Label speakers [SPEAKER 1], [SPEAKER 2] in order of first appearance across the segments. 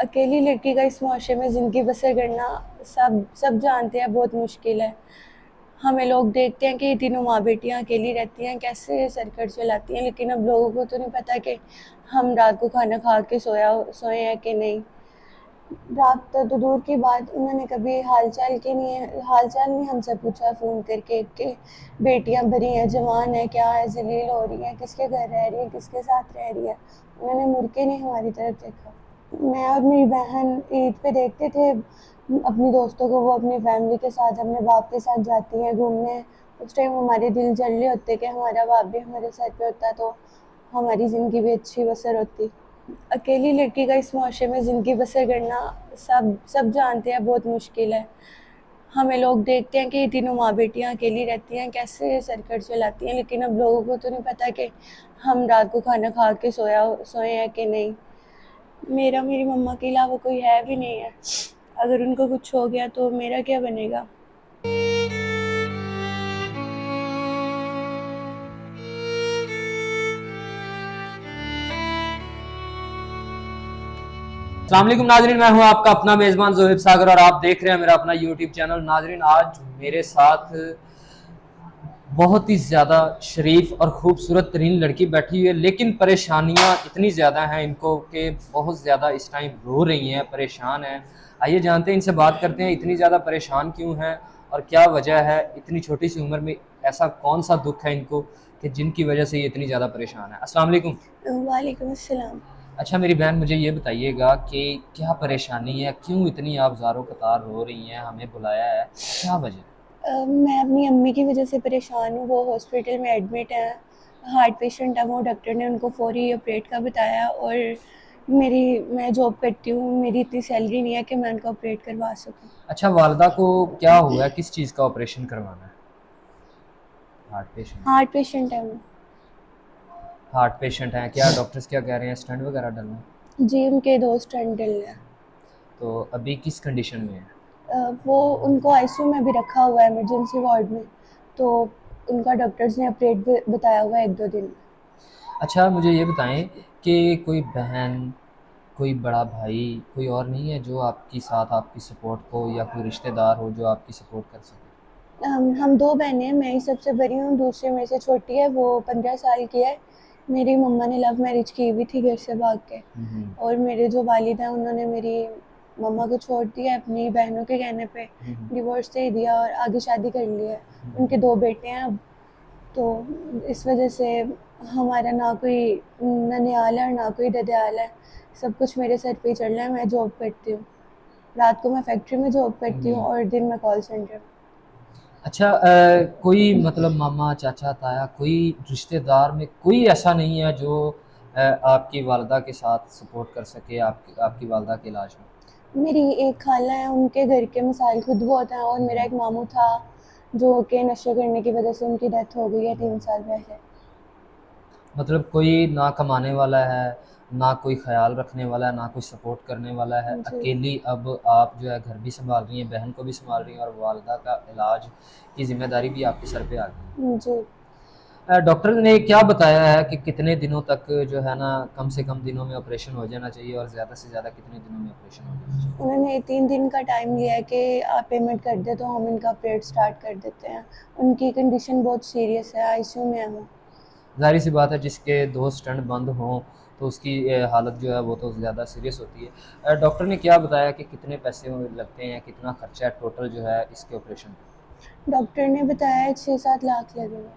[SPEAKER 1] अकेली लड़की का इस मुआशरे में ज़िंदगी बसर करना सब सब जानते हैं बहुत मुश्किल है। हमें लोग देखते हैं कि ये तीनों माँ बेटियाँ अकेली रहती हैं, कैसे सर खर्च चलाती हैं, लेकिन अब लोगों को तो नहीं पता कि हम रात को खाना खा के सोए हैं कि नहीं। रात तो दूर की बात, उन्होंने कभी हालचाल नहीं हमसे पूछा फ़ोन करके कि बेटियां भरी हैं, जवान है, क्या है, जलील हो रही हैं, किसके घर रह रही है, किसके साथ रह रही है। उन्होंने मुड़ के नहीं हमारी तरफ देखा। मैं और मेरी बहन ईद पे देखते थे अपनी दोस्तों को, वो अपनी फैमिली के साथ अपने बाप के साथ जाती हैं घूमने। उस टाइम हमारे दिल जल रहे होते कि हमारा बाप भी हमारे सर पे होता तो हमारी ज़िंदगी भी अच्छी बसर होती। अकेली लड़की का इस मुआशरे में ज़िंदगी बसर करना सब सब जानते हैं बहुत मुश्किल है। हमें लोग देखते हैं कि ये तीनों माँ बेटियाँ अकेली रहती हैं, कैसे सर खर्च चलाती हैं, लेकिन अब लोगों को तो नहीं पता कि हम रात को खाना खा के सोए हैं कि नहीं। मेरी मम्मा के अलावा कोई है भी नहीं है। अगर उनको कुछ हो गया तो मेरा क्या बनेगा।
[SPEAKER 2] अस्सलाम वालेकुम नाजरीन, मैं हूं आपका अपना मेज़बान ज़ोहिब सागर और आप देख रहे हैं मेरा अपना यूट्यूब चैनल। नाजरीन, आज मेरे साथ बहुत ही ज़्यादा शरीफ और ख़ूबसूरत तरीन लड़की बैठी हुई है, लेकिन परेशानियां इतनी ज़्यादा हैं इनको कि बहुत ज़्यादा इस टाइम रो रही हैं, परेशान हैं। आइए जानते हैं, इनसे बात करते हैं, इतनी ज़्यादा परेशान क्यों हैं और क्या वजह है। इतनी छोटी सी उम्र में ऐसा कौन सा दुख है इनको कि जिनकी वजह से ये इतनी ज़्यादा परेशान है। अस्सलाम वालेकुम।
[SPEAKER 1] वालेकुम अस्सलाम।
[SPEAKER 2] अच्छा मेरी बहन, मुझे ये बताइएगा कि क्या परेशानी है, क्यों इतनी आप ज़ारो कतार रो रही हैं, हमें बुलाया है, क्या वजह है?
[SPEAKER 1] मैं अपनी अम्मी की वजह से परेशान हूँ। वो हॉस्पिटल में एडमिट हैं, हार्ट पेशेंट है वो। डॉक्टर ने उनको फौरी ऑपरेट का बताया और मैं जॉब करती हूँ, मेरी इतनी सैलरी नहीं है कि मैं उनको ऑपरेट करवा सकूँ।
[SPEAKER 2] अच्छा, वालदा को क्या हुआ है, किस चीज़ का ऑपरेशन करवाना है? हार्ट पेशेंट है।
[SPEAKER 1] हार्ट पेशेंट है वो।
[SPEAKER 2] हार्ट पेशेंट हैं, क्या डॉक्टर्स क्या कह रहे हैं, स्टेंट वगैरह डलना है?
[SPEAKER 1] जी, उनके 2 स्टेंट डले हैं।
[SPEAKER 2] तो अभी किस कंडीशन में है?
[SPEAKER 1] वो उनको आईसीयू में भी रखा हुआ है, इमरजेंसी वार्ड में। तो उनका डॉक्टर्स ने ऑपरेट भी बताया हुआ है 1-2 दिन में।
[SPEAKER 2] अच्छा मुझे ये बताएं कि कोई बहन, कोई बड़ा भाई, कोई और नहीं है जो आपकी साथ आपकी सपोर्ट को, या कोई रिश्तेदार हो जो आपकी सपोर्ट कर सके?
[SPEAKER 1] हम 2 बहनें हैं, मैं ही सबसे बड़ी हूँ, दूसरी मेरे से छोटी है, वो 15 साल की है। मेरी मम्मा ने लव मैरिज की हुई थी घर से भाग के।
[SPEAKER 2] हम्म।
[SPEAKER 1] और मेरे जो वालिद हैं उन्होंने मेरी मम्मा को छोड़ दिया अपनी बहनों के कहने पे,
[SPEAKER 2] हम्म।
[SPEAKER 1] डिवोर्स दे दिया और आगे शादी कर ली है। उनके
[SPEAKER 2] हम्म।
[SPEAKER 1] 2 बेटे हैं अब। तो इस वजह से हमारा ना कोई ननिहाल है और ना कोई ददियाल है। सब कुछ मेरे सर पे ही चल रहा है। मैं जॉब करती हूँ, रात को मैं फैक्ट्री में जॉब करती हूँ
[SPEAKER 2] हम्म।
[SPEAKER 1] और दिन में कॉल सेंटर में।
[SPEAKER 2] अच्छा, कोई मतलब मामा, चाचा, ताया, कोई रिश्तेदार में कोई ऐसा नहीं है जो आपकी वालदा के साथ सपोर्ट कर सके आपकी आपकी वालदा के इलाज में?
[SPEAKER 1] मेरी एक खाला है, उनके घर के मसाइल खुद बहुत हैं। और मेरा
[SPEAKER 2] हम्म।
[SPEAKER 1] एक मामू था जो कि नशे करने की वजह से उनकी डेथ हो गई है 3 साल पहले।
[SPEAKER 2] मतलब कोई ना कमाने वाला है, ना कोई ख़्याल रखने वाला है, ना कोई सपोर्ट करने वाला है।
[SPEAKER 1] जी।
[SPEAKER 2] अकेली अब आप जो है घर भी सँभाल रही हैं, बहन को भी सँभाल रही हैं और वालदा का इलाज की ज़िम्मेदारी भी आपके सर पे आ गई है।
[SPEAKER 1] जी।
[SPEAKER 2] डॉक्टर ने क्या बताया है कि कितने दिनों तक जो है ना, कम से कम दिनों में ऑपरेशन हो जाना चाहिए और ज़्यादा से ज़्यादा कितने दिनों में ऑपरेशन हो जाना चाहिए?
[SPEAKER 1] उन्होंने 3 दिन का टाइम लिया है कि आप पेमेंट कर दे तो हम इनका ऑपरेट स्टार्ट कर देते हैं। उनकी कंडीशन बहुत सीरियस है, आईसीयू में है वो।
[SPEAKER 2] ज़ाहिर सी बात है, जिसके 2 स्टंट बंद हों तो उसकी हालत जो है वो तो ज़्यादा सीरियस होती है। डॉक्टर ने क्या बताया कि कितने पैसे लगते हैं, कितना खर्चा है टोटल जो है इसके ऑपरेशन पे?
[SPEAKER 1] डॉक्टर ने बताया 6-7 लाख लगेगा।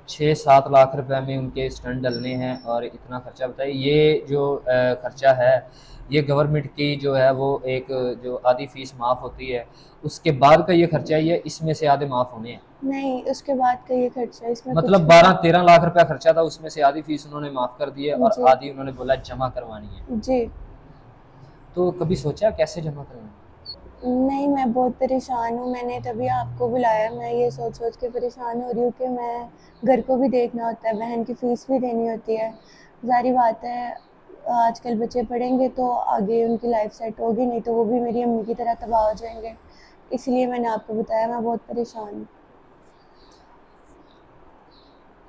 [SPEAKER 2] 6-7 लाख रुपए में उनके स्टंट डलने हैं और इतना खर्चा बताइए। ये जो खर्चा है, ये गवर्नमेंट की जो है वो एक जो आधी फ़ीस माफ़ होती है, उसके बाद का ये खर्चा है, ये इसमें से आधे माफ़ होने हैं।
[SPEAKER 1] नहीं, उसके बाद का ये खर्चा, इसमें कुछ
[SPEAKER 2] मतलब
[SPEAKER 1] नहीं है।
[SPEAKER 2] 12-13 लाख रुपया खर्चा था, उसमें से आधी फ़ीस उन्होंने माफ़ कर दी है और
[SPEAKER 1] जी।
[SPEAKER 2] आधी उन्होंने बोला जमा करवानी है।
[SPEAKER 1] जी।
[SPEAKER 2] तो कभी सोचा कैसे जमा करवानी है?
[SPEAKER 1] नहीं, मैं बहुत परेशान हूँ। मैंने तभी आपको बुलाया। मैं ये सोच-सोच के परेशान हो रही हूँ कि मैं घर को भी देखना होता है, बहन की फ़ीस भी देनी होती है। ज़ाहिर बात है, आजकल बच्चे पढ़ेंगे तो आगे उनकी लाइफ़ सेट होगी, नहीं तो वो भी मेरी अम्मी की तरह तबाह हो जाएँगे। इसलिए मैंने आपको बताया, मैं बहुत परेशान हूँ।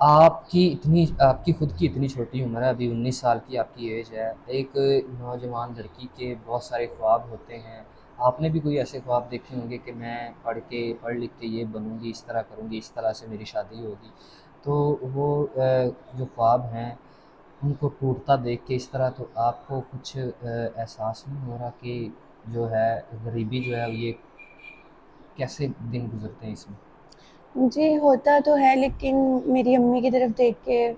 [SPEAKER 2] आपकी खुद की इतनी छोटी उम्र है, अभी 19 साल की आपकी एज है। एक नौजवान लड़की के बहुत सारे ख्वाब होते हैं। आपने भी कोई ऐसे ख्वाब देखे होंगे कि मैं पढ़ लिख के ये बनूँगी, इस तरह करूँगी, इस तरह से मेरी शादी होगी। तो वो जो ख्वाब हैं उनको टूटता देख के इस तरह तो आपको कुछ एहसास नहीं हो रहा कि जो है गरीबी जो है ये कैसे दिन गुज़रते हैं इसमें?
[SPEAKER 1] जी, होता तो है, लेकिन मेरी अम्मी की तरफ देख के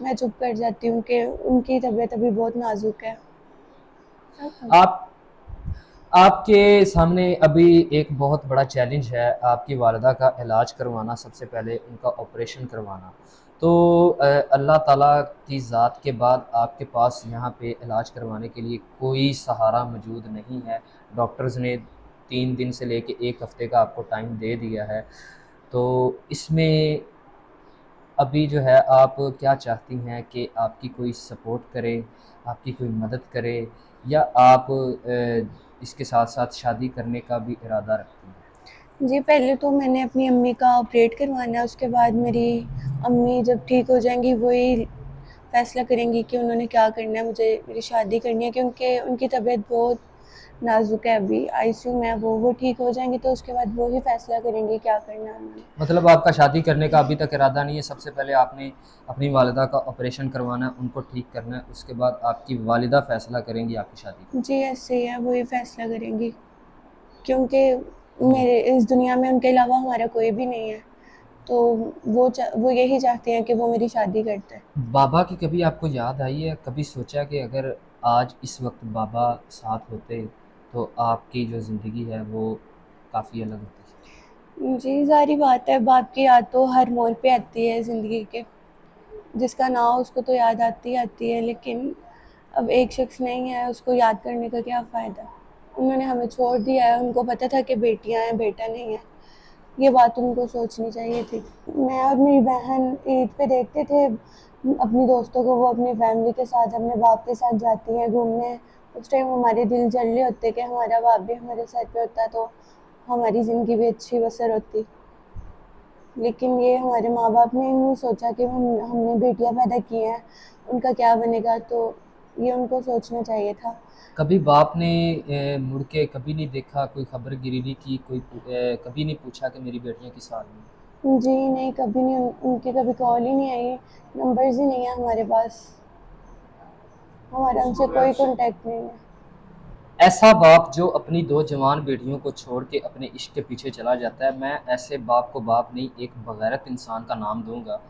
[SPEAKER 1] मैं चुप कर जाती हूँ कि उनकी तबीयत अभी बहुत नाज़ुक है।
[SPEAKER 2] आप आपके सामने अभी एक बहुत बड़ा चैलेंज है, आपकी वालिदा का इलाज करवाना, सबसे पहले उनका ऑपरेशन करवाना। तो अल्लाह ताला की ज़ात के बाद आपके पास यहाँ पे इलाज करवाने के लिए कोई सहारा मौजूद नहीं है। डॉक्टर्स ने 3 दिन से लेके 1 हफ़्ते का आपको टाइम दे दिया है। तो इसमें अभी जो है आप क्या चाहती हैं कि आपकी कोई सपोर्ट करे, आपकी कोई मदद करे, या आप इसके साथ-साथ शादी करने का भी इरादा रखती हैं?
[SPEAKER 1] जी, पहले तो मैंने अपनी अम्मी का ऑपरेट करवाना है, उसके बाद मेरी अम्मी जब ठीक हो जाएँगी वही फ़ैसला करेंगी कि उन्होंने क्या करना है। मुझे मेरी शादी करनी है क्योंकि उनकी तबीयत बहुत नाज़ुक है अभी, आईसीयू में है वो ठीक हो जाएँगी तो उसके बाद वो ही फ़ैसला करेंगी क्या करना है उन्होंने।
[SPEAKER 2] मतलब आपका शादी करने का अभी तक इरादा नहीं है, सबसे पहले आपने अपनी वालिदा का ऑपरेशन करवाना है, उनको ठीक करना है, उसके बाद आपकी वालिदा फ़ैसला करेंगी आपकी शादी का।
[SPEAKER 1] जी, ऐसे ही है, वही फ़ैसला करेंगी क्योंकि
[SPEAKER 2] जी।
[SPEAKER 1] मेरे इस दुनिया में उनके अलावा हमारा कोई भी नहीं है, तो वो यही चाहते हैं कि वो मेरी शादी कर दें।
[SPEAKER 2] बाबा की कभी आपको याद आई है, कभी सोचा कि अगर आज इस वक़्त बाबा साथ होते, तो आपकी जो ज़िंदगी है वो काफ़ी अलग होती?
[SPEAKER 1] जी, ज़ाहिर बात है, बाप की याद तो हर मोड़ पे आती है ज़िंदगी के। जिसका ना हो उसको तो याद आती आती है, लेकिन अब एक शख्स नहीं है, उसको याद करने का क्या फ़ायदा। उन्होंने हमें छोड़ दिया है, उनको पता था कि बेटियां हैं, बेटा नहीं है। ये बात उनको सोचनी चाहिए थी। मैं और मेरी बहन ईद पे देखते थे अपनी दोस्तों को, वो अपनी फैमिली के साथ अपने बाप के साथ जाती हैं घूमने। उस टाइम हमारे दिल जल रहे होते कि हमारा बाप भी हमारे सर पे होता तो हमारी ज़िंदगी भी अच्छी बसर होती। लेकिन ये हमारे माँ बाप ने नहीं सोचा कि हमने बेटियां पैदा की हैं, उनका क्या बनेगा, तो ये उनको सोचना चाहिए था।
[SPEAKER 2] कभी बाप ने मुड़ के कभी नहीं देखा, कोई खबरगिरी नहीं की, कभी नहीं पूछा कि मेरी बेटियाँ किस हाल में हैं?
[SPEAKER 1] जी नहीं, कभी नहीं, उनकी कभी कॉल ही नहीं आई, नंबर्स ही नहीं है हमारे पास, हमारा उनसे कोई कांटेक्ट नहीं है।
[SPEAKER 2] ऐसा बाप जो अपनी 2 जवान बेटियों को छोड़ के अपने इश्क के पीछे चला जाता है, मैं ऐसे बाप को बाप नहीं, एक बग़ैरत इंसान का नाम दूँगा।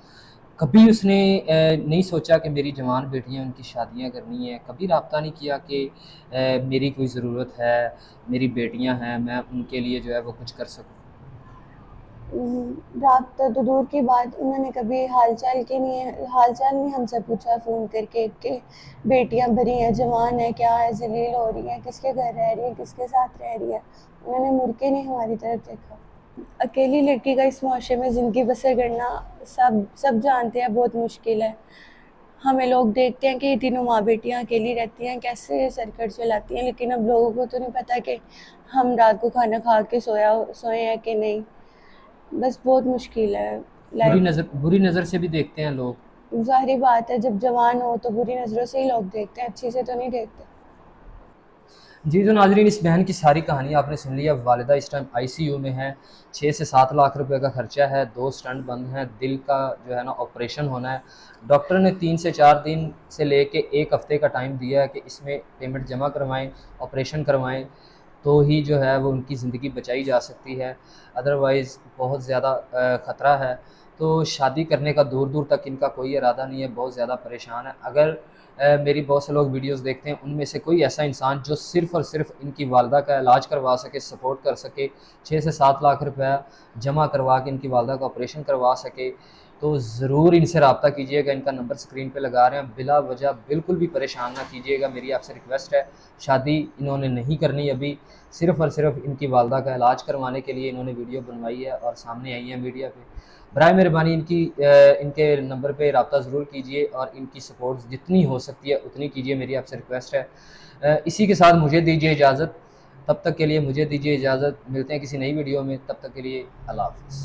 [SPEAKER 2] कभी उसने नहीं सोचा कि मेरी जवान बेटियाँ, उनकी शादियाँ करनी है, कभी राब्ता नहीं किया कि मेरी कोई ज़रूरत है, मेरी बेटियाँ हैं, मैं उनके लिए जो है वो कुछ कर सकूँ?
[SPEAKER 1] राब्ता तो दूर की बात, उन्होंने कभी हाल चाल नहीं हमसे पूछा फ़ोन करके कि बेटियां भरी हैं, जवान है, क्या है, जलील हो रही हैं, किसके घर रह रही है, किसके साथ रह रही है। उन्होंने मुड़ के नहीं हमारी तरफ देखा। अकेली लड़की का इस मुआशरे में ज़िंदगी बसर करना सब सब जानते हैं बहुत मुश्किल है। हमें लोग देखते हैं कि ये तीनों माँ बेटियाँ अकेली रहती हैं, कैसे सरकट चलाती हैं, लेकिन अब लोगों को तो नहीं पता कि हम रात को खाना खा के सोए हैं कि नहीं। बस बहुत मुश्किल है लाइफ।
[SPEAKER 2] बुरी नज़र से भी देखते हैं लोग।
[SPEAKER 1] ज़ाहिर बात है, जब जवान हो तो बुरी नज़रों से ही लोग देखते हैं, अच्छी से तो नहीं देखते।
[SPEAKER 2] जी, तो नाज़रीन, इस बहन की सारी कहानी आपने सुन ली। अब वालिदा इस टाइम आईसीयू में हैं, 6 से 7 लाख रुपए का खर्चा है, 2 स्टंट बंद हैं, दिल का जो है ना ऑपरेशन होना है। डॉक्टर ने 3 से 4 दिन से लेके 1 हफ़्ते का टाइम दिया है कि इसमें पेमेंट जमा करवाएँ, ऑपरेशन करवाएँ, तो ही जो है वो उनकी ज़िंदगी बचाई जा सकती है, अदरवाइज़ बहुत ज़्यादा ख़तरा है। तो शादी करने का दूर-दूर तक इनका कोई इरादा नहीं है, बहुत ज़्यादा परेशान है। अगर मेरी बहुत से लोग वीडियोस देखते हैं, उनमें से कोई ऐसा इंसान जो सिर्फ़ और सिर्फ़ इनकी वालिदा का इलाज करवा सके, सपोर्ट कर सके, 6 से 7 लाख रुपया जमा करवा के इनकी वालिदा का ऑपरेशन करवा सके, तो ज़रूर इनसे रब्ता कीजिएगा। इनका नंबर स्क्रीन पे लगा रहे हैं, बिला वजह बिल्कुल भी परेशान ना कीजिएगा। मेरी आपसे रिक्वेस्ट है, शादी इन्होंने नहीं करनी अभी, सिर्फ़ और सिर्फ़ इनकी वालिदा का इलाज करवाने के लिए इन्होंने वीडियो बनवाई है और सामने आई है मीडिया पे। बराए मेहरबानी इनके नंबर पे रब्ता ज़रूर कीजिए और इनकी सपोर्ट जितनी हो सकती है उतनी कीजिए, मेरी आपसे रिक्वेस्ट है। इसी के साथ मुझे दीजिए इजाज़त, तब तक के लिए मुझे दीजिए इजाज़त। मिलते हैं किसी नई वीडियो में, तब तक के लिए अल्लाह हाफ़िज़।